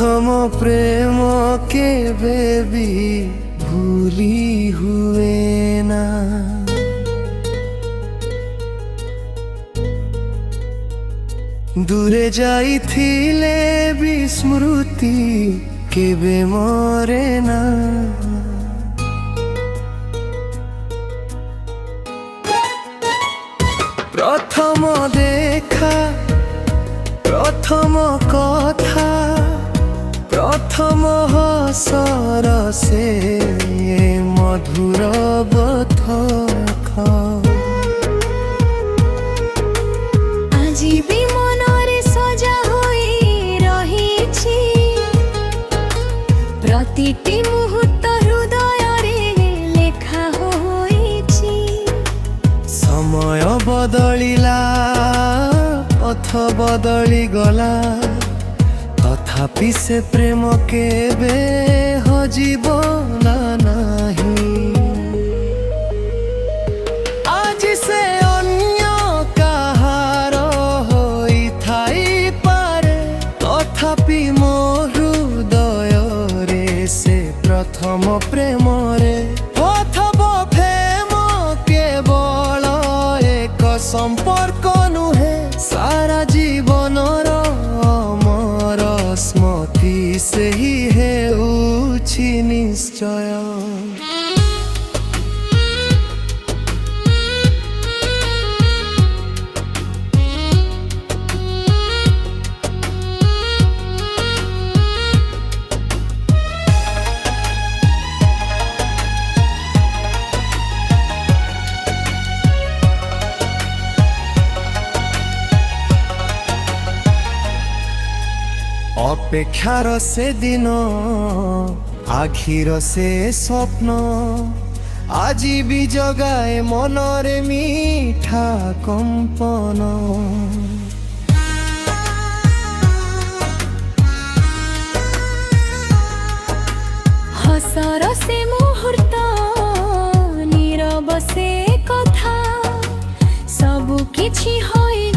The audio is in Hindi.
प्रथम प्रेम केबे भी भूली हुए ना। दूरे जाइथिले भी स्मृति केबे मरे ना। प्रथम देखा प्रथम कथा प्रथम हसर से मधुर बथखा। আজি भी मनरे सजा होई रहिछि प्रतिटी मुहूर्त हृदय रे लेखा होइछि। समय बदलिला पथ बदली गला तथापि से प्रेम केबे हजिब ना नाही। आज से अन्य काहार होई थाई पारे तथापि मो हृदय रे से प्रथम प्रेम रे अथवा प्रेम केवल एक संपर्क नुहे सारा जीवनर अमर स्मृति से ही हेउछि निश्चय। अपेक्षार से दिन आखिर से स्वप्न আজি भी जगाए मनरे मीठा कंपन। हसर से मुहूर्त नीरव से कथा सबु किछि होई